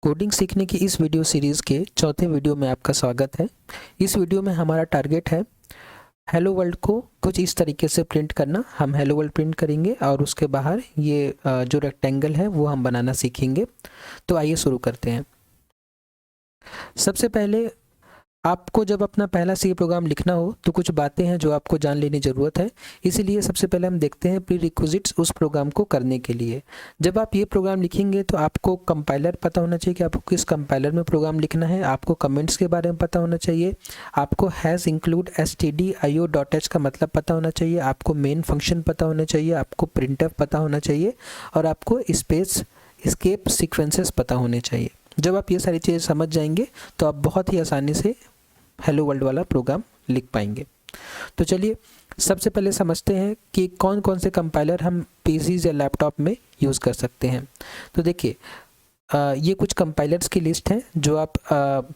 Coding सीखने की इस वीडियो सीरीज़ के चौथे वीडियो में आपका स्वागत है। इस वीडियो में हमारा टारगेट है हेलो वर्ल्ड को कुछ इस तरीके से प्रिंट करना। हम हेलो वर्ल्ड प्रिंट करेंगे और उसके बाहर ये जो रेक्टेंगल है वो हम बनाना सीखेंगे। तो आइए शुरू करते हैं। सबसे पहले आपको जब अपना पहला सी प्रोग्राम लिखना हो तो कुछ बातें हैं जो आपको जान लेने ज़रूरत है। इसीलिए सबसे पहले हम देखते हैं प्री रिक्विजिट्स उस प्रोग्राम को करने के लिए। जब आप ये प्रोग्राम लिखेंगे तो आपको कंपाइलर पता होना चाहिए कि आपको किस कंपाइलर में प्रोग्राम लिखना है। आपको कमेंट्स के बारे में पता होना चाहिए। आपको हैज़ इंक्लूड stdio.h का मतलब पता होना चाहिए। आपको मेन फंक्शन पता होना चाहिए। आपको प्रिंटफ पता होना चाहिए और आपको स्पेस एस्केप सीक्वेंसेस पता होने चाहिए। जब आप ये सारी चीज़ें समझ जाएंगे तो आप बहुत ही आसानी से हेलो वर्ल्ड वाला प्रोग्राम लिख पाएंगे। तो चलिए सबसे पहले समझते हैं कि कौन कौन से कंपाइलर हम पीसीज या लैपटॉप में यूज़ कर सकते हैं। तो देखिए ये कुछ कंपाइलर्स की लिस्ट है जो आप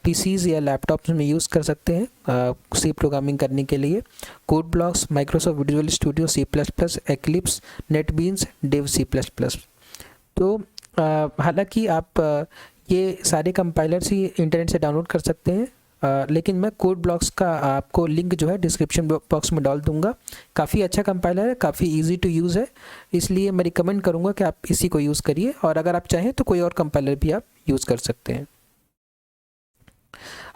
पीसीज या लैपटॉप्स में यूज़ कर सकते हैं सी प्रोग्रामिंग करने के लिए। Code Blocks, Microsoft Visual Studio, C++, Eclipse, NetBeans, Dev C++। तो हालांकि आप ये सारे कंपाइलर्स ही इंटरनेट से डाउनलोड कर सकते हैं। लेकिन मैं कोड ब्लॉक्स का आपको लिंक जो है डिस्क्रिप्शन बॉक्स में डाल दूंगा। काफ़ी अच्छा कंपाइलर है, काफ़ी इजी टू यूज़ है, इसलिए मैं रिकमेंड करूंगा कि आप इसी को यूज़ करिए। और अगर आप चाहें तो कोई और कंपाइलर भी आप यूज़ कर सकते हैं।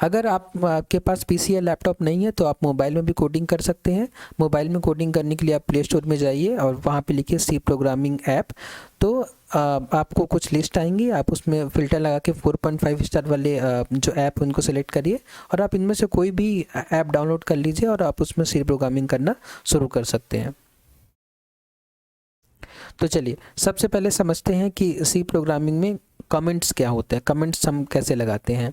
अगर आपके पास पीसी या लैपटॉप नहीं है तो आप मोबाइल में भी कोडिंग कर सकते हैं। मोबाइल में कोडिंग करने के लिए आप प्ले स्टोर में जाइए और वहाँ पे लिखिए सी प्रोग्रामिंग ऐप। तो आपको कुछ लिस्ट आएंगी, आप उसमें फ़िल्टर लगा के 4.5 स्टार वाले जो ऐप उनको सेलेक्ट करिए और आप इनमें से कोई भी ऐप डाउनलोड कर लीजिए और आप उसमें सी प्रोग्रामिंग करना शुरू कर सकते हैं। तो चलिए सबसे पहले समझते हैं कि सी प्रोग्रामिंग में कमेंट्स क्या होते हैं, कमेंट्स हम कैसे लगाते हैं।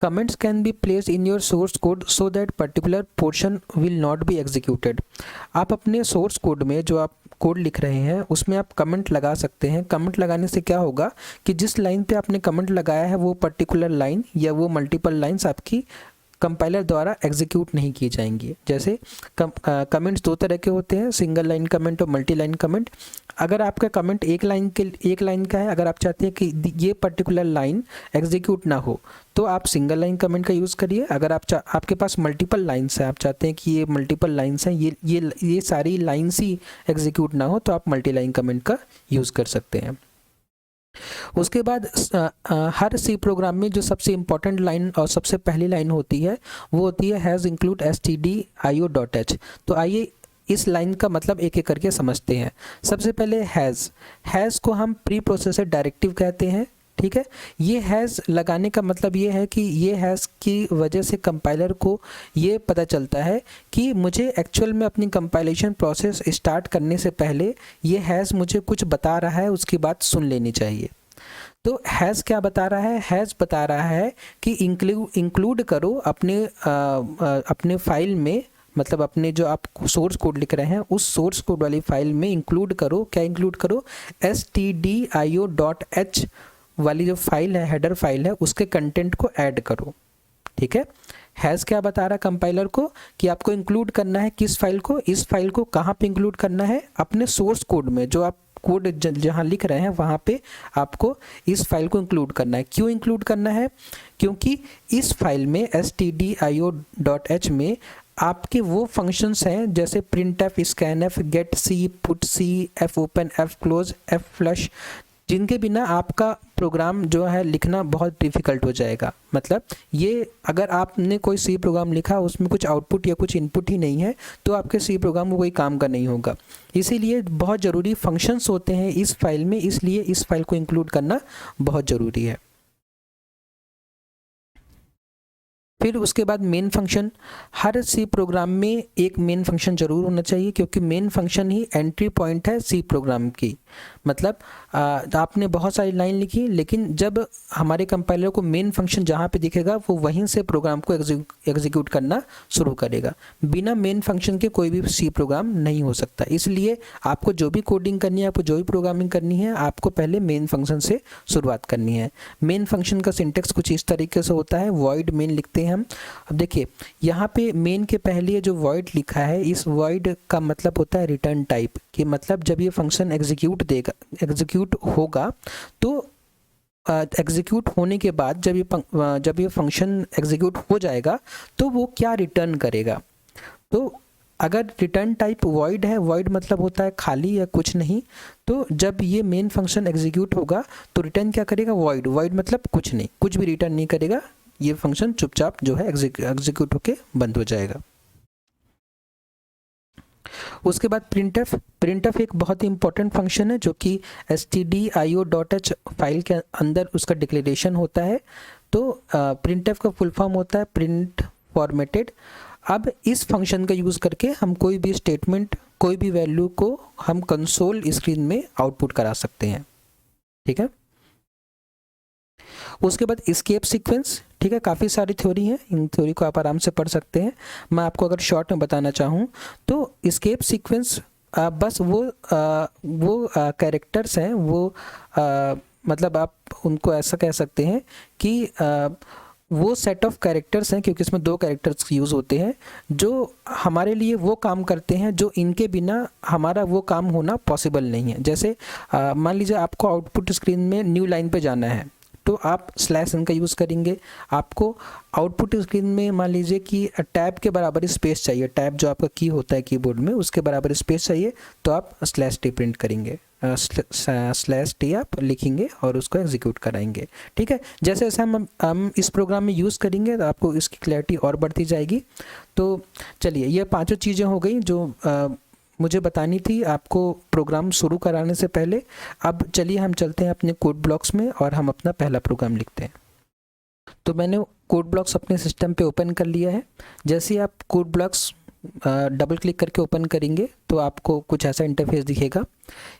Comments can be placed in your source code so that particular portion will not be executed। आप अपने सोर्स कोड में जो आप कोड लिख रहे हैं उसमें आप कमेंट लगा सकते हैं। कमेंट लगाने से क्या होगा कि जिस लाइन पे आपने कमेंट लगाया है वो पर्टिकुलर लाइन या वो मल्टीपल लाइंस आपकी कंपाइलर द्वारा एग्जीक्यूट नहीं की जाएंगी। जैसे कमेंट्स दो तरह के होते हैं, सिंगल लाइन कमेंट और मल्टी लाइन कमेंट। अगर आपका कमेंट एक लाइन का है, अगर आप चाहते हैं कि ये पर्टिकुलर लाइन एग्जीक्यूट ना हो तो आप सिंगल लाइन कमेंट का यूज़ करिए। अगर आपके पास मल्टीपल लाइंस है, आप चाहते हैं कि ये मल्टीपल लाइंस हैं, ये सारी लाइंस ही एग्जीक्यूट ना हो तो आप मल्टी लाइन कमेंट का यूज़ कर सकते हैं। उसके बाद हर सी प्रोग्राम में जो सबसे इम्पॉर्टेंट लाइन और सबसे पहली लाइन होती है वो होती है हैज़ इंक्लूड stdio.h। तो आइए इस लाइन का मतलब एक एक करके समझते हैं। सबसे पहले हैज़ को हम प्री प्रोसेसर डायरेक्टिव कहते हैं। ठीक है, ये हैज़ लगाने का मतलब ये है कि ये हैज़ की वजह से कंपाइलर को ये पता चलता है कि मुझे एक्चुअल में अपनी कंपाइलेशन प्रोसेस स्टार्ट करने से पहले ये हैज़ मुझे कुछ बता रहा है, उसकी बात सुन लेनी चाहिए। तो हैज़ क्या बता रहा है? हैज़ बता रहा है कि इंक्लूड करो अपने फाइल में, मतलब अपने जो आप सोर्स कोड लिख रहे हैं उस सोर्स कोड वाली फाइल में इंक्लूड करो। क्या इंक्लूड करो? stdio.h वाली जो फाइल है, हेडर फाइल है, उसके कंटेंट को ऐड करो। ठीक है, हैज़ क्या बता रहा कंपाइलर को कि आपको इंक्लूड करना है किस फाइल को, इस फाइल को कहाँ पे इंक्लूड करना है? अपने सोर्स कोड में। जो आप कोड जहाँ लिख रहे हैं वहाँ पे आपको इस फाइल को इंक्लूड करना है। क्यों इंक्लूड करना है? क्योंकि इस फाइल में stdio.h में आपके वो फंक्शंस हैं जैसे printf, scanf, getc, putc, fopen, fclose, flush, जिनके बिना आपका प्रोग्राम जो है लिखना बहुत डिफ़िकल्ट हो जाएगा। मतलब ये अगर आपने कोई सी प्रोग्राम लिखा उसमें कुछ आउटपुट या कुछ इनपुट ही नहीं है तो आपके सी प्रोग्राम को कोई काम का नहीं होगा। इसीलिए बहुत ज़रूरी फंक्शंस होते हैं इस फाइल में, इसलिए इस फाइल को इंक्लूड करना बहुत ज़रूरी है। फिर उसके बाद मेन फंक्शन। हर सी प्रोग्राम में एक मेन फंक्शन ज़रूर होना चाहिए क्योंकि मेन फंक्शन ही एंट्री पॉइंट है सी प्रोग्राम की। मतलब आपने बहुत सारी लाइन लिखी लेकिन जब हमारे कंपाइलर को मेन फंक्शन जहाँ पे दिखेगा वो वहीं से प्रोग्राम को एग्जीक्यूट करना शुरू करेगा। बिना मेन फंक्शन के कोई भी सी प्रोग्राम नहीं हो सकता। इसलिए आपको जो भी कोडिंग करनी है, आपको जो भी प्रोग्रामिंग करनी है, आपको पहले मेन फंक्शन से शुरुआत करनी है। मेन फंक्शन का सिंटेक्स कुछ इस तरीके से होता है, वॉइड मेन लिखते हैं हम। अब देखिए यहाँ पे मेन के पहले जो वॉइड लिखा है, इस वॉइड का मतलब होता है रिटर्न टाइप, कि मतलब जब ये फंक्शन एग्जीक्यूट होगा तो एग्जीक्यूट होने के बाद जब ये फंक्शन एग्जीक्यूट हो जाएगा तो वो क्या रिटर्न करेगा। तो अगर रिटर्न टाइप वॉइड है, वॉइड मतलब होता है खाली या कुछ नहीं, तो जब ये मेन फंक्शन एग्जीक्यूट होगा तो रिटर्न क्या करेगा, वॉइड। वॉइड मतलब कुछ नहीं, कुछ भी रिटर्न नहीं करेगा, ये फंक्शन चुपचाप जो है एग्जीक्यूट होके बंद हो जाएगा। उसके बाद प्रिंटफ। प्रिंटफ एक बहुत ही इंपॉर्टेंट फंक्शन है जो कि stdio.h फाइल के अंदर उसका डिक्लेरेशन होता है। तो प्रिंटफ का फुल फॉर्म होता है प्रिंट फॉर्मेटेड। अब इस फंक्शन का यूज़ करके हम कोई भी स्टेटमेंट, कोई भी वैल्यू को हम कंसोल स्क्रीन में आउटपुट करा सकते हैं। ठीक है। उसके बाद एस्केप सीक्वेंस। ठीक है, काफ़ी सारी थ्योरी हैं, इन थ्योरी को आप आराम से पढ़ सकते हैं। मैं आपको अगर शॉर्ट में बताना चाहूँ तो एस्केप सीक्वेंस बस वो कैरेक्टर्स हैं, वो मतलब आप उनको ऐसा कह सकते हैं कि वो सेट ऑफ कैरेक्टर्स हैं, क्योंकि इसमें 2 कैरेक्टर्स यूज़ होते हैं जो हमारे लिए वो काम करते हैं जो इनके बिना हमारा वो काम होना पॉसिबल नहीं है। जैसे मान लीजिए आपको आउटपुट स्क्रीन में न्यू लाइन पे जाना है तो आप /n का यूज़ करेंगे। आपको आउटपुट स्क्रीन में मान लीजिए कि टैब के बराबर स्पेस चाहिए, टैब जो आपका की होता है कीबोर्ड में उसके बराबर स्पेस चाहिए, तो आप /t प्रिंट करेंगे, /t आप लिखेंगे और उसको एग्जीक्यूट कराएंगे। ठीक है, जैसे जैसे हम इस प्रोग्राम में यूज़ करेंगे तो आपको इसकी क्लैरिटी और बढ़ती जाएगी। तो चलिए, ये 5 चीज़ें हो गई जो मुझे बतानी थी आपको प्रोग्राम शुरू कराने से पहले। अब चलिए हम चलते हैं अपने कोड ब्लॉक्स में और हम अपना पहला प्रोग्राम लिखते हैं। तो मैंने कोड ब्लॉक्स अपने सिस्टम पे ओपन कर लिया है। जैसे ही आप कोड ब्लॉक्स डबल क्लिक करके ओपन करेंगे तो आपको कुछ ऐसा इंटरफेस दिखेगा।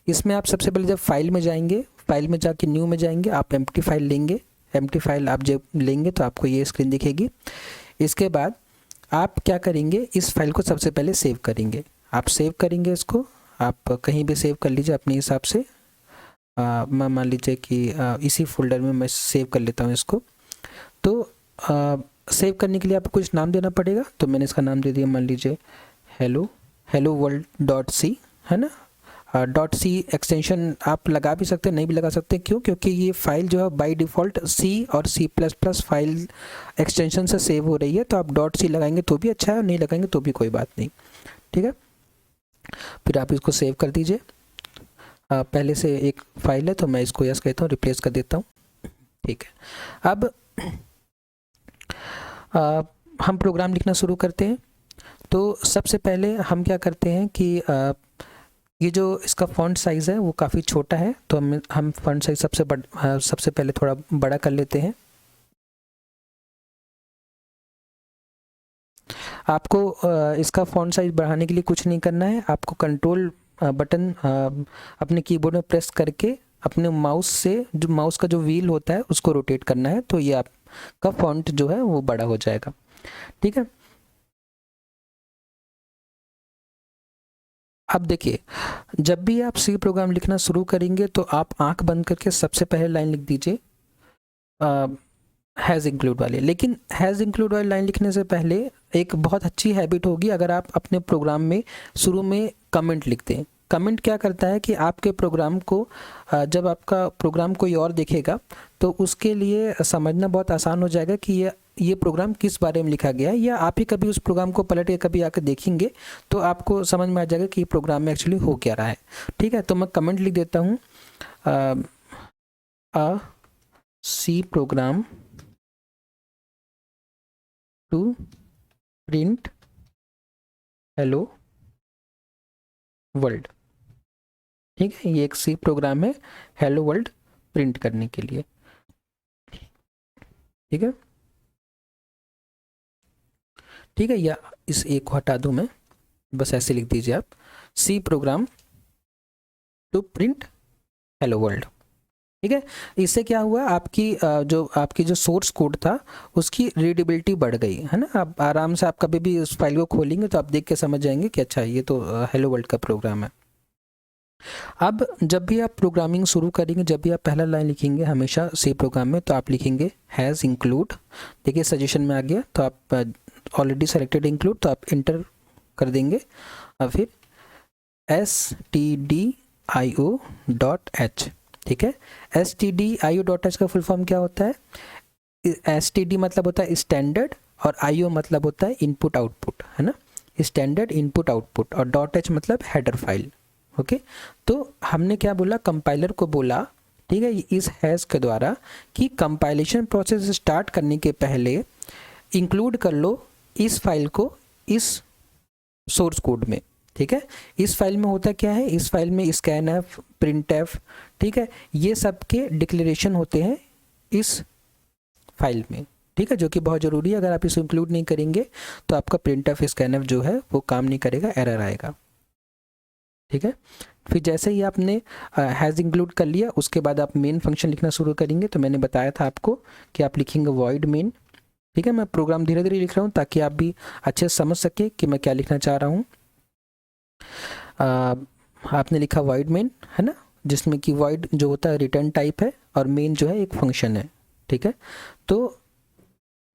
इसमें आप सबसे पहले जब फाइल में जाएंगे, फाइल में जाके न्यू में जाएंगे, आप एम्प्टी फाइल लेंगे। एम्प्टी फाइल आप जब लेंगे तो आपको ये स्क्रीन दिखेगी। इसके बाद आप क्या करेंगे, इस फाइल को सबसे पहले सेव करेंगे। आप सेव करेंगे इसको, आप कहीं भी सेव कर लीजिए अपने हिसाब से। मैं मान लीजिए कि इसी फोल्डर में मैं सेव कर लेता हूँ इसको। तो सेव करने के लिए आपको कुछ नाम देना पड़ेगा, तो मैंने इसका नाम दे दिया, मान लीजिए hello world.c, है ना। .c एक्सटेंशन आप लगा भी सकते हैं, नहीं भी लगा सकते। क्यों? क्योंकि ये फाइल जो है बाय डिफ़ॉल्ट C और C++ फाइल एक्सटेंशन से सेव हो रही है, तो आप .c लगाएंगे तो भी अच्छा है और नहीं लगाएंगे तो भी कोई बात नहीं। ठीक है, फिर आप इसको सेव कर दीजिए। पहले से एक फाइल है तो मैं इसको यस कहता हूँ, रिप्लेस कर देता हूँ। ठीक है, अब हम प्रोग्राम लिखना शुरू करते हैं। तो सबसे पहले हम क्या करते हैं कि ये जो इसका फॉन्ट साइज़ है वो काफ़ी छोटा है, तो हम फॉन्ट साइज़ सबसे पहले थोड़ा बड़ा कर लेते हैं। आपको इसका फॉन्ट साइज बढ़ाने के लिए कुछ नहीं करना है, आपको कंट्रोल बटन अपने कीबोर्ड में प्रेस करके अपने माउस से जो माउस का जो व्हील होता है उसको रोटेट करना है, तो ये आपका फॉन्ट जो है वो बड़ा हो जाएगा। ठीक है, अब देखिए, जब भी आप सी प्रोग्राम लिखना शुरू करेंगे तो आप आंख बंद करके सबसे पहले लाइन लिख दीजिए हैज़ इंक्लूड वाली। लेकिन हैज़ इंक्लूड वाली लाइन लिखने से पहले एक बहुत अच्छी हैबिट होगी, अगर आप अपने प्रोग्राम में शुरू में कमेंट लिखते हैं। कमेंट क्या करता है कि आपके प्रोग्राम को जब आपका प्रोग्राम कोई और देखेगा तो उसके लिए समझना बहुत आसान हो जाएगा कि ये प्रोग्राम किस बारे में लिखा गया है, या आप ही कभी उस प्रोग्राम को पलट के कभी आकर देखेंगे तो आपको समझ में आ जाएगा कि प्रोग्राम में एक्चुअली हो क्या रहा है। ठीक है, तो मैं कमेंट लिख देता हूँ, a C program to print hello world. ठीक है, ये एक सी प्रोग्राम है हेलो वर्ल्ड प्रिंट करने के लिए। ठीक है, ठीक है, या इस एक को हटा दूं मैं, बस ऐसे लिख दीजिए आप, C program to print hello world. ठीक है, इससे क्या हुआ, आपकी जो सोर्स कोड था उसकी रीडेबिलिटी बढ़ गई है ना। आप आराम से आप कभी भी उस फाइल को खोलेंगे तो आप देख के समझ जाएंगे कि अच्छा ये तो हेलो वर्ल्ड का प्रोग्राम है। अब जब भी आप प्रोग्रामिंग शुरू करेंगे, जब भी आप पहला लाइन लिखेंगे हमेशा सी प्रोग्राम में, तो आप लिखेंगे हैज़ इंक्लूड। देखिए सजेशन में आ गया, तो आप ऑलरेडी सेलेक्टेड इंक्लूड, तो आप इंटर कर देंगे और फिर stdio.h ठीक है। stdio.h का फुल फॉर्म क्या होता है? std मतलब होता है स्टैंडर्ड और io मतलब होता है इनपुट आउटपुट, है ना, स्टैंडर्ड इनपुट आउटपुट, और .h मतलब हेडर फाइल। ओके, तो हमने क्या बोला, कंपाइलर को बोला, ठीक है, इस हैश के द्वारा कि कंपाइलेशन प्रोसेस स्टार्ट करने के पहले इंक्लूड कर लो इस फाइल को इस सोर्स कोड में। ठीक है, इस फाइल में होता क्या है, इस फाइल में स्कैनफ, प्रिंटफ, ठीक है, ये सब के डिक्लेरेशन होते हैं इस फाइल में। ठीक है, जो कि बहुत ज़रूरी है। अगर आप इसको इंक्लूड नहीं करेंगे तो आपका प्रिंटफ स्कैनफ जो है वो काम नहीं करेगा, एरर आएगा। ठीक है, फिर जैसे ही आपने हैज़ इंक्लूड कर लिया, उसके बाद आप मेन फंक्शन लिखना शुरू करेंगे। तो मैंने बताया था आपको कि आप लिखेंगे वॉइड मेन। ठीक है, मैं प्रोग्राम धीरे धीरे लिख रहा हूँ ताकि आप भी अच्छे से समझ सके कि मैं क्या लिखना चाह रहा हूँ। आपने लिखा वॉइड मेन, है ना, जिसमें कि वॉइड जो होता है रिटर्न टाइप है और मेन जो है एक फंक्शन है। ठीक है, तो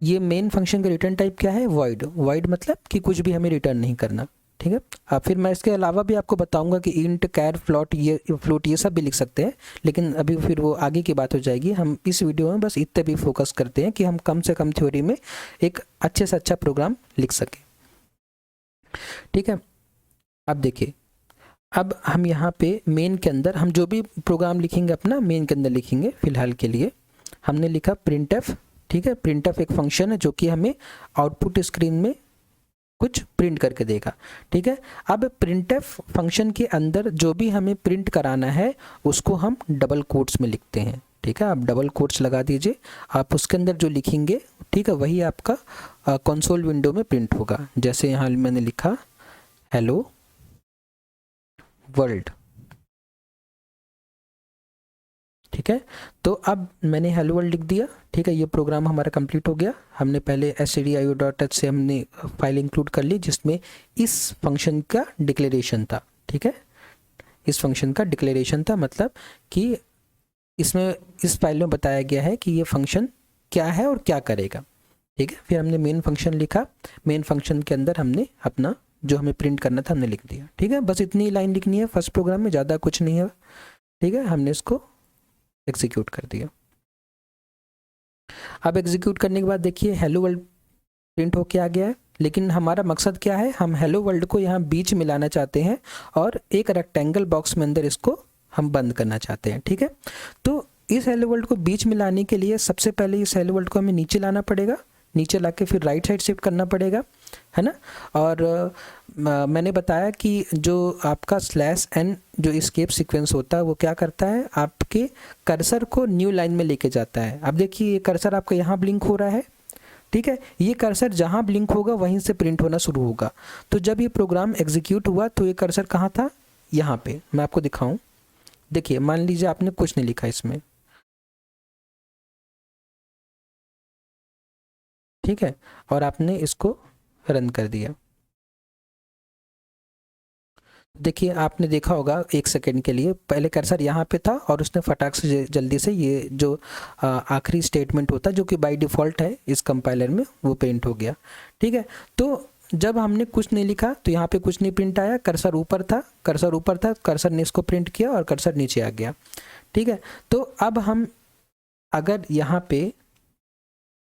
ये मेन फंक्शन का रिटर्न टाइप क्या है, वॉइड। वॉइड मतलब कि कुछ भी हमें रिटर्न नहीं करना। ठीक है, फिर मैं इसके अलावा भी आपको बताऊंगा कि इंट, कैर, फ्लोट, ये सब भी लिख सकते हैं, लेकिन अभी फिर वो आगे की बात हो जाएगी। हम इस वीडियो में बस इतने भी फोकस करते हैं कि हम कम से कम थ्योरी में एक अच्छे से अच्छा प्रोग्राम लिख सकें। ठीक है, अब देखिए, अब हम यहाँ पे मेन के अंदर हम जो भी प्रोग्राम लिखेंगे अपना मेन के अंदर लिखेंगे। फिलहाल के लिए हमने लिखा प्रिंटफ। ठीक है, प्रिंटफ एक फंक्शन है जो कि हमें आउटपुट स्क्रीन में कुछ प्रिंट करके देगा। ठीक है, अब प्रिंटफ फंक्शन के अंदर जो भी हमें प्रिंट कराना है उसको हम डबल कोट्स में लिखते हैं। ठीक है, आप डबल कोट्स लगा दीजिए, आप उसके अंदर जो लिखेंगे, ठीक है, वही आपका कंसोल विंडो में प्रिंट होगा। जैसे यहाँ मैंने लिखा हेलो वर्ल्ड। ठीक है, तो अब मैंने हेलो वर्ल्ड लिख दिया। ठीक है, ये प्रोग्राम हमारा कंप्लीट हो गया। हमने पहले stdio.h से हमने फाइल इंक्लूड कर ली जिसमें इस फंक्शन का डिक्लेरेशन था। ठीक है, इस फंक्शन का डिक्लेरेशन था, मतलब कि इसमें इस फाइल में बताया गया है कि ये फंक्शन क्या है और क्या करेगा। ठीक है, फिर हमने मेन फंक्शन लिखा। मेन फंक्शन के अंदर हमने अपना जो हमें प्रिंट करना था हमने लिख दिया। ठीक है, बस इतनी लाइन लिखनी है फर्स्ट प्रोग्राम में, ज़्यादा कुछ नहीं है। ठीक है, हमने इसको एग्जीक्यूट कर दिया। अब एग्जीक्यूट करने के बाद देखिए हेलो वर्ल्ड प्रिंट होके आ गया है, लेकिन हमारा मकसद क्या है, हम हेलो वर्ल्ड को यहाँ बीच में लाना चाहते हैं और एक रेक्टेंगल बॉक्स में अंदर इसको हम बंद करना चाहते हैं। ठीक है, तो इस हेलो वर्ल्ड को बीच में लाने के लिए सबसे पहले इस हेलो वर्ल्ड को हमें नीचे लाना पड़ेगा, नीचे लाके फिर राइट साइड शिफ्ट करना पड़ेगा, है ना। और मैंने बताया कि जो आपका /n जो एस्केप सीक्वेंस होता है वो क्या करता है, आपके कर्सर को न्यू लाइन में लेके जाता है। अब देखिए ये कर्सर आपका यहाँ ब्लिंक हो रहा है। ठीक है, ये कर्सर जहाँ ब्लिंक होगा वहीं से प्रिंट होना शुरू होगा। तो जब ये प्रोग्राम एग्जीक्यूट हुआ तो ये कर्सर कहाँ था, यहाँ पे। मैं आपको दिखाऊं, देखिए मान लीजिए आपने कुछ नहीं लिखा इसमें, ठीक है, और आपने इसको रन कर दिया। देखिए आपने देखा होगा एक सेकंड के लिए पहले कर्सर यहाँ पे था और उसने फटाक से जल्दी से ये जो आखिरी स्टेटमेंट होता है जो कि बाय डिफ़ॉल्ट है इस कंपाइलर में वो प्रिंट हो गया। ठीक है, तो जब हमने कुछ नहीं लिखा तो यहाँ पे कुछ नहीं प्रिंट आया, कर्सर ऊपर था, कर्सर ने इसको प्रिंट किया और कर्सर नीचे आ गया। ठीक है, तो अब हम अगर यहाँ पे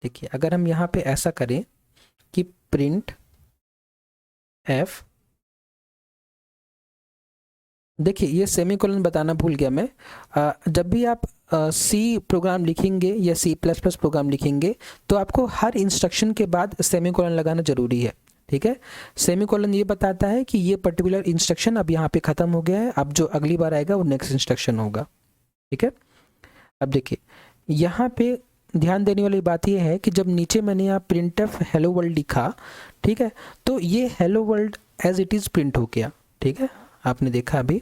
देखिए, अगर हम यहाँ पे ऐसा करें कि प्रिंट एफ, देखिए ये सेमीकोलन बताना भूल गया मैं। जब भी आप सी प्रोग्राम लिखेंगे या C++ प्रोग्राम लिखेंगे तो आपको हर इंस्ट्रक्शन के बाद सेमीकोलन लगाना ज़रूरी है। ठीक है, सेमीकोलन ये बताता है कि ये पर्टिकुलर इंस्ट्रक्शन अब यहाँ पे ख़त्म हो गया है, अब जो अगली बार आएगा वो नेक्स्ट इंस्ट्रक्शन होगा। ठीक है, अब देखिए यहाँ पे ध्यान देने वाली बात यह है कि जब नीचे मैंने यहाँ printf हेलो वर्ल्ड लिखा, ठीक है, तो ये hello world as it is print हो गया। ठीक है, आपने देखा अभी,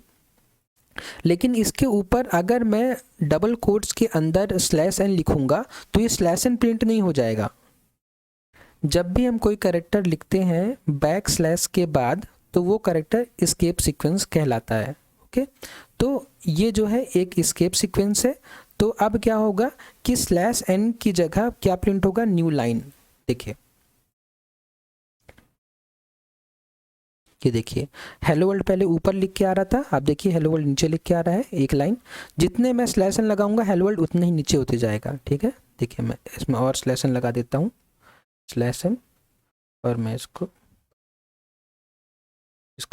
लेकिन इसके ऊपर अगर मैं डबल कोट्स के अंदर /n लिखूंगा तो ये /n प्रिंट नहीं हो जाएगा। जब भी हम कोई कैरेक्टर लिखते हैं बैक / के बाद तो वो कैरेक्टर एस्केप सीक्वेंस कहलाता है। ओके, तो ये जो है एक एस्केप सीक्वेंस है। तो अब क्या होगा कि /n की जगह क्या प्रिंट होगा, न्यू लाइन। देखिए ये देखिए हेलो वर्ल्ड पहले ऊपर लिख के आ रहा था, अब देखिए हेलो वर्ल्ड नीचे लिख के आ रहा है एक लाइन। जितने मैं स्लैश एन लगाऊंगा हेलो वर्ल्ड उतने ही नीचे होते जाएगा। ठीक है, देखिए मैं इसमें और स्लैश एन लगा देता हूँ, स्लैश एन, और मैं इसको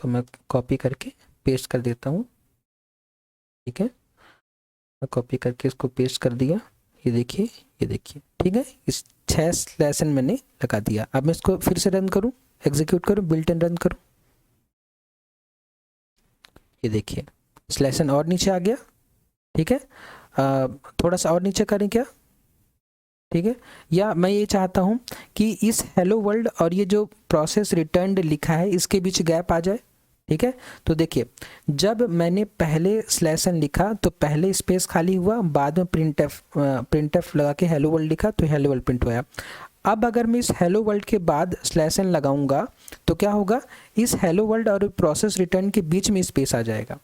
मैं कॉपी करके पेस्ट कर देता हूँ। ठीक है, मैं कॉपी करके इसको पेस्ट कर दिया। ये देखिए, ये देखिए, ठीक है, इस 6 स्लैश एन मैंने लगा दिया। अब मैं इसको फिर से रन करूँ, एग्जीक्यूट करूँ, बिल्ट एंड रन करूँ। ये देखिए स्लैश एन और नीचे आ गया। ठीक है, थोड़ा सा और नीचे करें क्या? ठीक है, या मैं ये चाहता हूँ कि इस हेलो वर्ल्ड और ये जो प्रोसेस रिटर्न्ड लिखा है इसके बीच गैप आ जाए। ठीक है, तो देखिए जब मैंने पहले स्लैश एन लिखा तो पहले स्पेस खाली हुआ, बाद में प्रिंट एफ लगा के हेलो वर्ल्ड लिखा तो हेलो वर्ल्ड प्रिंट हुआ। अब अगर मैं इस हेलो वर्ल्ड के बाद स्लैश एन लगाऊंगा तो क्या होगा, इस हेलो वर्ल्ड और प्रोसेस रिटर्न के बीच में स्पेस आ जाएगा।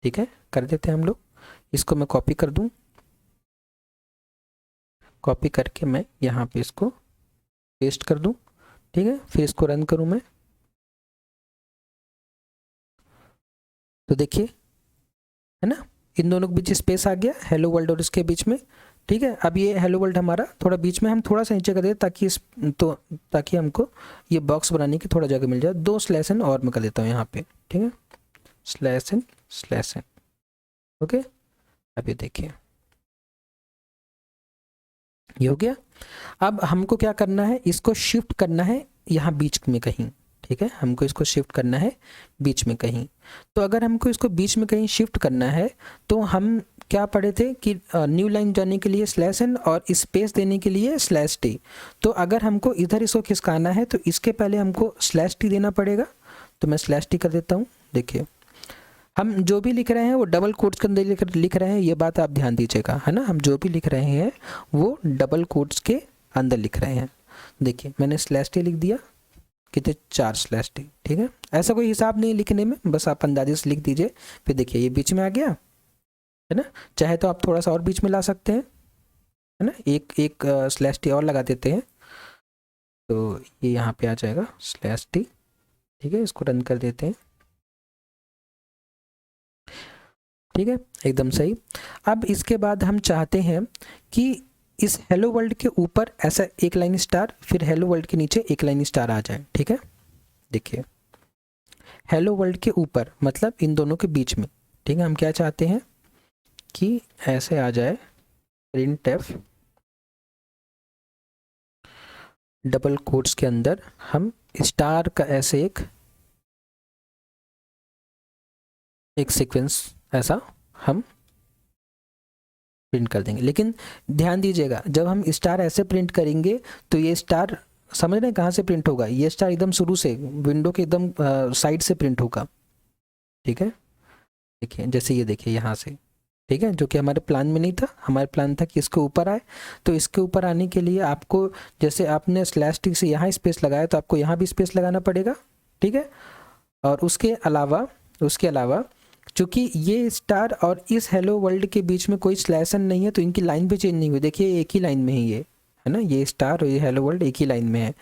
ठीक है, कर देते हैं हम लोग, इसको मैं कॉपी कर दूं, कॉपी करके मैं यहाँ पे इसको पेस्ट कर दूं। ठीक है, फिर इसको रन करूं मैं, तो देखिए है ना, इन दोनों के बीच स्पेस आ गया, हेलो वर्ल्ड और इसके बीच में। ठीक है, अब ये हेलो वर्ल्ड हमारा थोड़ा बीच में हम थोड़ा सा नीचे कर दें ताकि ताकि हमको ये बॉक्स बनाने की थोड़ा जगह मिल जाए। 2 स्लैश एन और मैं कर देता हूँ यहाँ पे। ठीक है, slash n, slash n, okay. अब ये देखिए ये हो गया। अब हमको क्या करना है, इसको शिफ्ट करना है यहाँ बीच में कहीं। ठीक है, हमको इसको शिफ्ट करना है बीच में कहीं। तो अगर हमको इसको बीच में कहीं शिफ्ट करना है तो हम क्या पढ़े थे कि न्यू लाइन जाने के लिए स्लैश एन और स्पेस देने के लिए स्लैश टी। तो अगर हमको इधर इसको खिसकाना है तो इसके पहले हमको स्लैश टी देना पड़ेगा। तो मैं स्लैश टी कर देता हूँ। देखिए हम जो भी लिख रहे हैं वो डबल कोट्स के अंदर लिख रहे हैं, ये बात आप ध्यान दीजिएगा, है ना। हम जो भी लिख रहे हैं वो डबल कोट्स के अंदर लिख रहे हैं। देखिए मैंने स्लैश टी लिख दिया, कितने 4 स्लैश टी। ठीक है, ऐसा कोई हिसाब नहीं लिखने में, बस आप अंदाजे से लिख दीजिए। फिर देखिए ये बीच में आ गया, है ना। चाहे तो आप थोड़ा सा और बीच में ला सकते हैं, है ना, एक स्लैश टी और लगा देते हैं तो ये यहाँ पे आ जाएगा स्लैश टी। ठीक है, इसको रन कर देते हैं। ठीक है, एकदम सही। अब इसके बाद हम चाहते हैं कि इस हेलो वर्ल्ड के ऊपर ऐसा एक लाइन स्टार, फिर हेलो वर्ल्ड के नीचे एक लाइन स्टार आ जाए। ठीक है, देखिए हेलो वर्ल्ड के ऊपर मतलब इन दोनों के बीच में। ठीक है, हम क्या चाहते हैं कि ऐसे आ जाए प्रिंट एफ, डबल कोट्स के अंदर हम स्टार का ऐसे एक सीक्वेंस ऐसा हम प्रिंट कर देंगे। लेकिन ध्यान दीजिएगा जब हम स्टार ऐसे प्रिंट करेंगे तो ये स्टार समझ रहे हैं कहाँ से प्रिंट होगा, ये स्टार एकदम शुरू से विंडो के एकदम साइड से प्रिंट होगा। ठीक है, देखिए जैसे ये देखिए यहाँ से। ठीक है, जो कि हमारे प्लान में नहीं था, हमारे प्लान था कि इसके ऊपर आए। तो इसके ऊपर आने के लिए आपको, जैसे आपने स्लैश टी से यहाँ स्पेस लगाया तो आपको यहाँ भी स्पेस लगाना पड़ेगा। ठीक है, और उसके अलावा चूंकि ये स्टार और इस हेलो वर्ल्ड के बीच में कोई स्लैश एन नहीं है तो इनकी लाइन भी चेंज नहीं हुई। देखिए एक ही लाइन में है ये, है ना, ये स्टार और ये हेलो वर्ल्ड एक ही लाइन में है।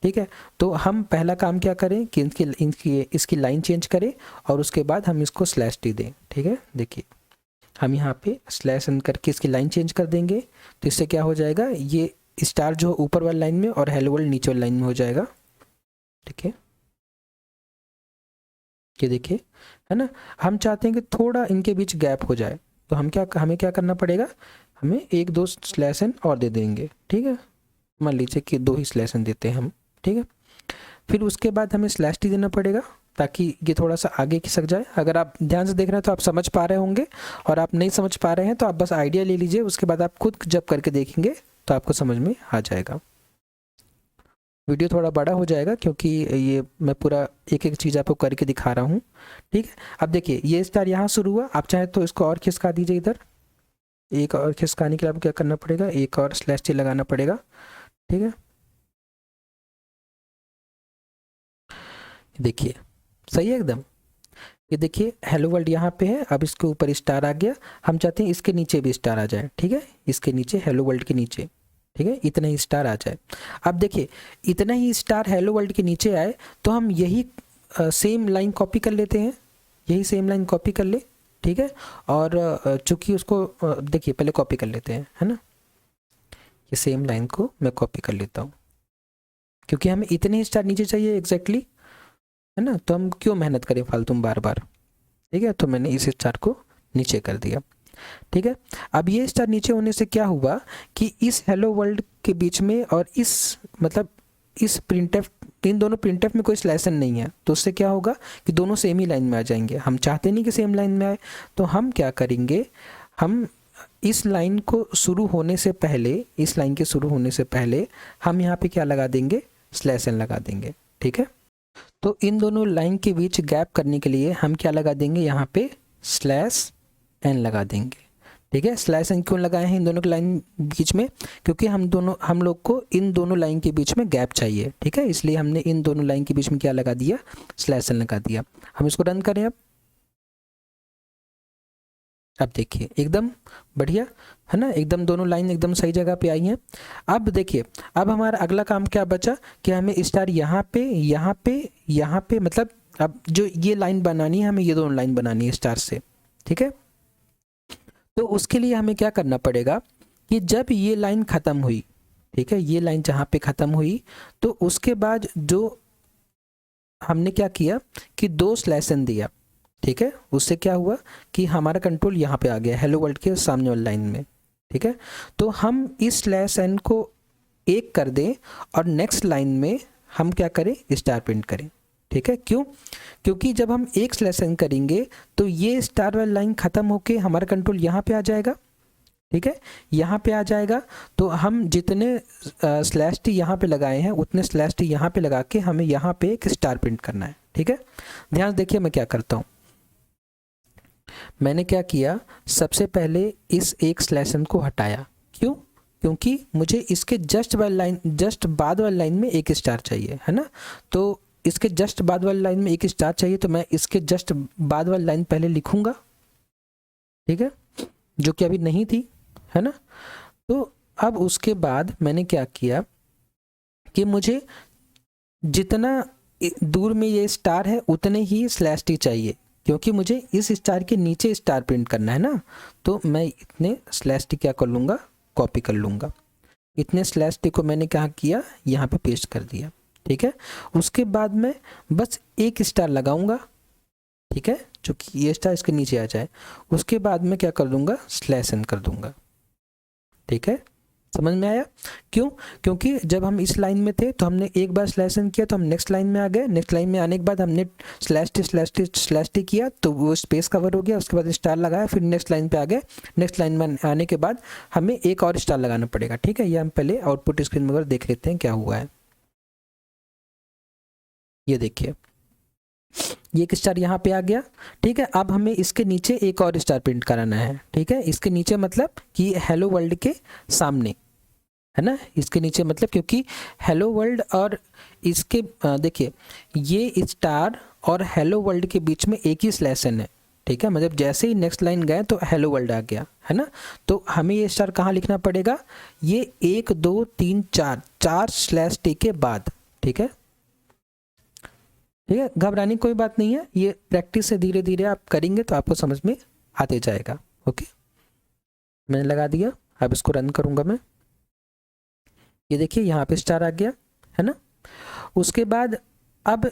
ठीक है, तो हम पहला काम क्या करें कि इसकी लाइन चेंज करें और उसके बाद हम इसको स्लैश टी दें। ठीक है, देखिए हम यहाँ पे स्लैश एन करके इसकी लाइन चेंज कर देंगे तो इससे क्या हो जाएगा, ये स्टार जो ऊपर वाली लाइन में और हेलो वर्ल्ड नीचे वाली लाइन में हो जाएगा। ठीक है, ये देखिए, है ना। हम चाहते हैं कि थोड़ा इनके बीच गैप हो जाए तो हमें क्या करना पड़ेगा, हमें 1-2 स्लैश एन और दे देंगे। ठीक है, मान लीजिए कि 2 ही स्लैश एन देते हैं हम। ठीक है, फिर उसके बाद हमें स्लैश टी देना पड़ेगा ताकि ये थोड़ा सा आगे खिसक जाए। अगर आप ध्यान से देख रहे हैं तो आप समझ पा रहे होंगे, और आप नहीं समझ पा रहे हैं तो आप बस आइडिया ले लीजिए, उसके बाद आप खुद जब करके देखेंगे तो आपको समझ में आ जाएगा। वीडियो थोड़ा बड़ा हो जाएगा क्योंकि ये मैं पूरा एक एक चीज़ आपको करके दिखा रहा हूँ। ठीक है, अब देखिए ये स्टार यहाँ शुरू हुआ, आप चाहे तो इसको और खिसका दीजिए इधर। एक और खिसकाने के लिए आपको क्या करना पड़ेगा, एक और स्लैश टी लगाना पड़ेगा। ठीक है, देखिए सही है एकदम। ये देखिए हेलो वर्ल्ड यहाँ पे है, अब इसके ऊपर स्टार आ गया। हम चाहते हैं इसके नीचे भी स्टार आ जाए। ठीक है, इसके नीचे हेलो वर्ल्ड के नीचे, ठीक है, इतना ही स्टार आ जाए। अब देखिए इतना ही स्टार हेलो वर्ल्ड के नीचे आए तो हम यही सेम लाइन कॉपी कर लेते हैं, यही सेम लाइन कॉपी कर ले, ठीक है। और चूंकि उसको देखिए पहले कॉपी कर लेते हैं, है ना, ये सेम लाइन को मैं कॉपी कर लेता हूँ, क्योंकि हमें इतने ही स्टार नीचे चाहिए एग्जैक्टली, है ना, तो हम क्यों मेहनत करें फालतू बार बार, ठीक है। तो मैंने इस स्टार को नीचे कर दिया, ठीक है। अब ये स्टार नीचे होने से क्या हुआ कि इस हेलो वर्ल्ड के बीच में और इस मतलब इस प्रिंटफ, इन दोनों प्रिंटफ में कोई स्लैशन नहीं है, तो उससे क्या होगा कि दोनों सेम ही लाइन में आ जाएंगे। हम चाहते नहीं कि सेम लाइन में आए, तो हम क्या करेंगे, हम इस लाइन को शुरू होने से पहले, इस लाइन के शुरू होने से पहले हम यहाँ पे क्या लगा देंगे, स्लैश एन लगा देंगे, ठीक है। तो इन दोनों लाइन के बीच गैप करने के लिए हम क्या लगा देंगे, यहाँ पे स्लैश एन लगा देंगे, ठीक है। स्लैश एन क्यों लगाए हैं इन दोनों के लाइन बीच में, क्योंकि हम लोग को इन दोनों लाइन के बीच में गैप चाहिए, ठीक है, इसलिए हमने इन दोनों लाइन के बीच में क्या लगा दिया, स्लैश एन लगा दिया। हम इसको रन करें अब देखिए एकदम बढ़िया, है ना, एकदम दोनों लाइन एकदम सही जगह पे आई हैं। अब देखिए, अब हमारा अगला काम क्या बचा कि हमें स्टार यहाँ पे यहाँ पे यहाँ पे, मतलब अब जो ये लाइन बनानी है, हमें ये दोनों लाइन बनानी है स्टार से, ठीक है। तो उसके लिए हमें क्या करना पड़ेगा कि जब ये लाइन ख़त्म हुई, ठीक है, ये लाइन जहाँ पे ख़त्म हुई, तो उसके बाद जो हमने क्या किया कि दो स्लैश एन दिया, ठीक है। उससे क्या हुआ कि हमारा कंट्रोल यहाँ पे आ गया हेलो वर्ल्ड के सामने वाली लाइन में, ठीक है। तो हम इस स्लैश एन को एक कर दें और नेक्स्ट लाइन में हम क्या करें, स्टार प्रिंट करें, ठीक है। क्यों, क्योंकि जब हम एक स्लैश एन करेंगे तो ये स्टार वाली लाइन ख़त्म होके हमारा कंट्रोल यहाँ पे आ जाएगा, ठीक है, यहाँ पे आ जाएगा। तो हम जितने स्लैश टी यहाँ पे लगाए हैं उतने स्लैश टी यहाँ पे लगा के हमें यहाँ पे एक स्टार प्रिंट करना है, ठीक है। ध्यान से देखिए मैं क्या करता हूँ, मैंने क्या किया, सबसे पहले इस एक स्लैश एन को हटाया, क्यों, क्योंकि मुझे इसके जस्ट बाद वाली लाइन में एक स्टार चाहिए, है ना। तो इसके जस्ट बाद वाली लाइन में एक स्टार चाहिए, तो मैं इसके जस्ट बाद वाली लाइन पहले लिखूंगा, ठीक है, जो कि अभी नहीं थी, है ना। तो अब उसके बाद मैंने क्या किया कि मुझे जितना दूर में ये स्टार है उतने ही स्लैश टी चाहिए, क्योंकि मुझे इस स्टार के नीचे स्टार प्रिंट करना है ना। तो मैं इतने स्लैश टी क्या कर लूँगा, कॉपी कर लूँगा। इतने स्लैश टी को मैंने क्या किया, यहाँ पे पेस्ट कर दिया, ठीक है। उसके बाद मैं बस एक स्टार लगाऊंगा, ठीक है, जो कि ये स्टार इसके नीचे आ जाए। उसके बाद मैं क्या कर दूंगा, स्लैश एन कर दूंगा, ठीक है। समझ में आया, क्यों, क्योंकि जब हम इस लाइन में थे तो हमने एक बार स्लैश एन किया तो हम नेक्स्ट लाइन में आ गए, नेक्स्ट लाइन में आने के बाद हमने स्लैश टी किया तो वो स्पेस कवर हो गया, उसके बाद स्टार लगाया, फिर नेक्स्ट लाइन पे आ गए। नेक्स्ट लाइन में आने के बाद हमें एक और स्टार लगाना पड़ेगा, ठीक है। ये हम पहले आउटपुट स्क्रीन में देख लेते हैं क्या हुआ है। ये देखिए ये एक स्टार यहाँ पे आ गया, ठीक है। अब हमें इसके नीचे एक और स्टार प्रिंट कराना है, ठीक है। इसके नीचे मतलब कि हेलो वर्ल्ड के सामने, है ना, इसके नीचे मतलब क्योंकि हेलो वर्ल्ड और इसके देखिए ये स्टार और हेलो वर्ल्ड के बीच में एक ही स्लैश एन है, ठीक है। मतलब जैसे ही नेक्स्ट लाइन गए तो हेलो वर्ल्ड आ गया, है ना। तो हमें ये स्टार कहाँ लिखना पड़ेगा, ये 1 2 3 4 स्लैश टी के बाद, ठीक है, ठीक है। घबराने की कोई बात नहीं है, ये प्रैक्टिस से धीरे धीरे आप करेंगे तो आपको समझ में आते जाएगा, ओके। मैंने लगा दिया, अब इसको रन करूंगा मैं, ये देखिए यहाँ पे स्टार आ गया, है ना। उसके बाद अब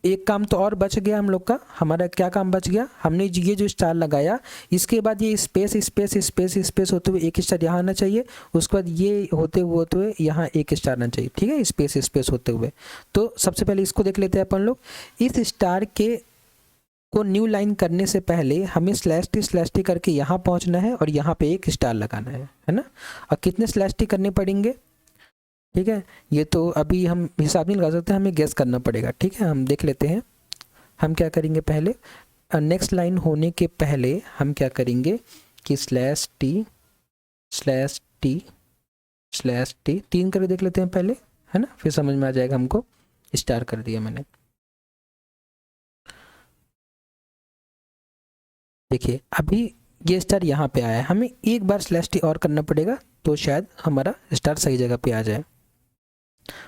एक काम तो और बच गया हम लोग का, हमारा क्या काम बच गया, हमने ये जो स्टार लगाया इसके बाद ये स्पेस स्पेस स्पेस स्पेस होते हुए एक स्टार यहाँ आना चाहिए, उसके बाद ये होते हुए यहाँ एक स्टार आना चाहिए, ठीक है, स्पेस स्पेस होते हुए। तो सबसे पहले इसको देख लेते हैं अपन लोग, इस स्टार के को न्यू लाइन करने से पहले हमें स्लैश टी करके यहाँ पहुँचना है और यहाँ पे एक स्टार लगाना है ना। और कितने स्लैश टी करने पड़ेंगे, ठीक है, ये तो अभी हम हिसाब नहीं लगा सकते, हमें गेस करना पड़ेगा, ठीक है। हम देख लेते हैं हम क्या करेंगे, पहले नेक्स्ट लाइन होने के पहले हम क्या करेंगे कि स्लैश टी 3 करके देख लेते हैं पहले, है ना, फिर समझ में आ जाएगा हमको। स्टार कर दिया मैंने, देखिए अभी ये स्टार यहाँ पे आया है, हमें एक बार स्लैश टी और करना पड़ेगा तो शायद हमारा स्टार सही जगह पे आ जाए।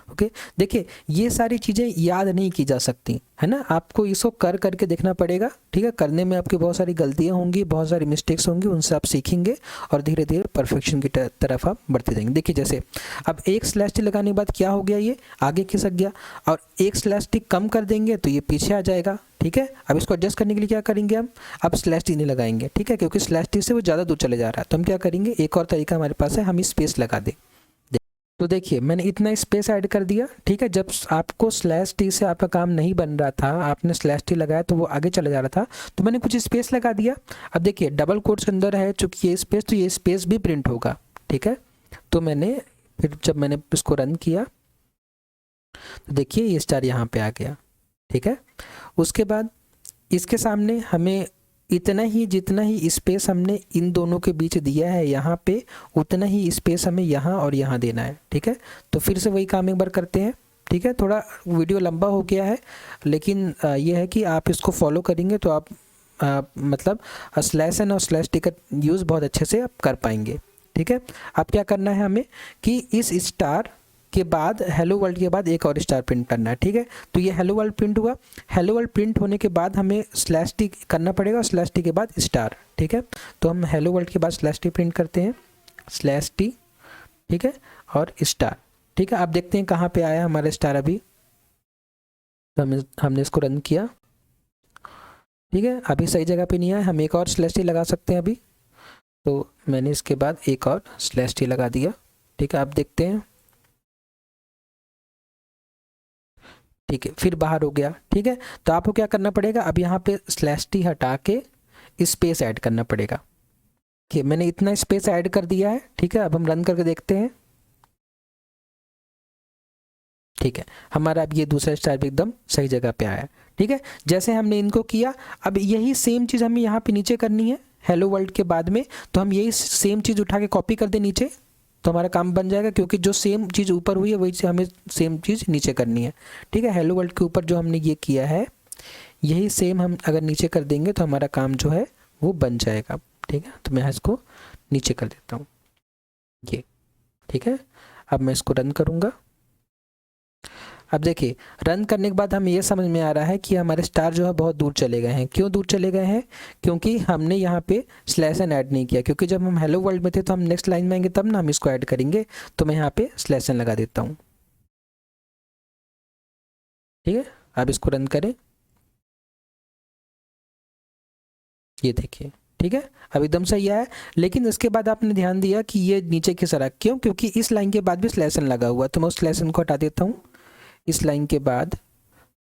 ओके, देखिए ये सारी चीज़ें याद नहीं की जा सकती है ना, आपको इसको कर करके देखना पड़ेगा, ठीक है। करने में आपकी बहुत सारी गलतियां होंगी, बहुत सारी मिस्टेक्स होंगी, उनसे आप सीखेंगे और धीरे धीरे परफेक्शन की तरफ आप बढ़ते जाएंगे। देखिए जैसे अब एक स्लैश टी लगाने के बाद क्या हो गया, ये आगे खिसक गया, और एक स्लैश टी कम कर देंगे तो ये पीछे आ जाएगा, ठीक है। अब इसको एडजस्ट करने के लिए क्या करेंगे हम, अब स्लैश टी नहीं लगाएंगे, ठीक है, क्योंकि स्लैश टी से वो ज़्यादा दूर चले जा रहा है। तो हम क्या करेंगे, एक और तरीका हमारे पास है, हम स्पेस लगा दें। तो देखिए मैंने इतना स्पेस ऐड कर दिया, ठीक है। जब आपको स्लैश टी से आपका काम नहीं बन रहा था, आपने स्लैश टी लगाया तो वो आगे चला जा रहा था, तो मैंने कुछ स्पेस लगा दिया। अब देखिए डबल कोट्स के अंदर है चूँकि ये स्पेस, तो ये स्पेस भी प्रिंट होगा, ठीक है। तो मैंने फिर जब मैंने इसको रन किया तो देखिए ये स्टार यहाँ पे आ गया, ठीक है। उसके बाद इसके सामने हमें इतना ही, जितना ही स्पेस हमने इन दोनों के बीच दिया है यहाँ पे, उतना ही स्पेस हमें यहाँ और यहाँ देना है, ठीक है। तो फिर से वही काम एक बार करते हैं, ठीक है। थोड़ा वीडियो लंबा हो गया है, लेकिन ये है कि आप इसको फॉलो करेंगे तो आप मतलब स्लैश एन और स्लैश टी का यूज़ बहुत अच्छे से आप कर पाएंगे, ठीक है। अब क्या करना है हमें कि इस स्टार के बाद हेलो वर्ल्ड के बाद एक और स्टार प्रिंट करना है, ठीक है। तो ये हेलो वर्ल्ड प्रिंट हुआ, हेलो वर्ल्ड प्रिंट होने के बाद हमें स्लैश टी करना पड़ेगा और स्लैश टी के बाद स्टार, ठीक है। तो हम हेलो वर्ल्ड के बाद स्लैश टी प्रिंट करते हैं, स्लैश टी, ठीक है, और स्टार, ठीक है। आप देखते हैं कहाँ पे आया हमारा स्टार अभी, तो हमने इसको रन किया, ठीक है। अभी सही जगह पे नहीं आया, हम एक और स्लैश टी लगा सकते हैं अभी। तो मैंने इसके बाद एक और स्लैश टी लगा दिया, ठीक है। आप देखते हैं, ठीक है, फिर बाहर हो गया, ठीक है। तो आपको क्या करना पड़ेगा, अब यहाँ पे स्लैश टी हटा के स्पेस ऐड करना पड़ेगा, कि मैंने इतना स्पेस ऐड कर दिया है, ठीक है। अब हम रन करके देखते हैं, ठीक है, हमारा अब ये दूसरा स्टार भी एकदम सही जगह पे आया, ठीक है। जैसे हमने इनको किया, अब यही सेम चीज़ हमें यहाँ पे नीचे करनी है हेलो वर्ल्ड के बाद में, तो हम यही सेम चीज़ उठा के कॉपी कर दें नीचे, तो हमारा काम बन जाएगा, क्योंकि जो सेम चीज़ ऊपर हुई है वही से हमें सेम चीज़ नीचे करनी है, ठीक है। हेलो वर्ल्ड के ऊपर जो हमने ये किया है, यही सेम हम अगर नीचे कर देंगे तो हमारा काम जो है वो बन जाएगा, ठीक है। तो मैं इसको नीचे कर देता हूँ, ये, ठीक है। अब मैं इसको रन करूँगा। अब देखिए रन करने के बाद हमें ये समझ में आ रहा है कि हमारे स्टार जो है बहुत दूर चले गए हैं। क्यों दूर चले गए हैं, क्योंकि हमने यहाँ पे स्लैश एन ऐड नहीं किया, क्योंकि जब हम हेलो वर्ल्ड में थे तो हम नेक्स्ट लाइन में आएंगे तब ना हम इसको ऐड करेंगे। तो मैं यहाँ पे स्लैश एन लगा देता हूँ, ठीक है। अब इसको रन करें, ये देखिए, ठीक है, अब एकदम सही आया। लेकिन इसके बाद आपने ध्यान दिया कि ये नीचे की सड़क, क्यों, क्योंकि इस लाइन के बाद भी स्लैश एन लगा हुआ, तो मैं उस स्लैश एन को हटा देता हूँ। इस लाइन के बाद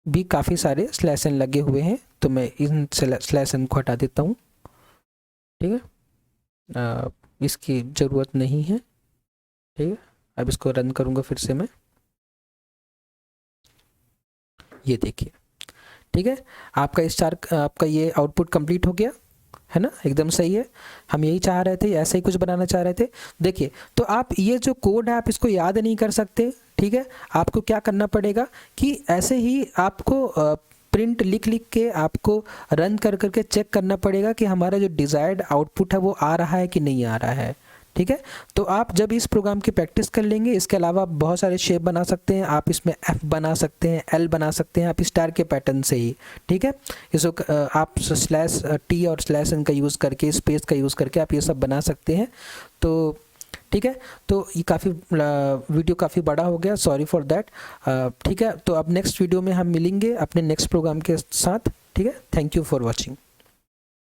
भी काफ़ी सारे स्लैश एन लगे हुए हैं, तो मैं इन स्लैश एन को हटा देता हूँ, ठीक है। इसकी ज़रूरत नहीं है, ठीक है। अब इसको रन करूँगा फिर से मैं, ये देखिए, ठीक है। आपका स्टार, आपका ये आउटपुट कंप्लीट हो गया है ना, एकदम सही है। हम यही चाह रहे थे, ऐसे ही कुछ बनाना चाह रहे थे। देखिए तो आप ये जो कोड है आप इसको याद नहीं कर सकते, ठीक है। आपको क्या करना पड़ेगा कि ऐसे ही आपको प्रिंट लिख लिख के आपको रन कर करके चेक करना पड़ेगा कि हमारा जो डिज़ायर्ड आउटपुट है वो आ रहा है कि नहीं आ रहा है, ठीक है। तो आप जब इस प्रोग्राम की प्रैक्टिस कर लेंगे, इसके अलावा आप बहुत सारे शेप बना सकते हैं, आप इसमें एफ बना सकते हैं, एल बना सकते हैं, आप स्टार के पैटर्न से ही, ठीक है। इसको आप स्लैश टी और स्लैश एन का यूज़ करके, स्पेस का यूज़ करके आप ये सब बना सकते हैं। तो ठीक है, तो ये काफ़ी वीडियो काफ़ी बड़ा हो गया, सॉरी फॉर दैट, ठीक है। तो अब नेक्स्ट वीडियो में हम मिलेंगे अपने नेक्स्ट प्रोग्राम के साथ, ठीक है। Thank you for watching.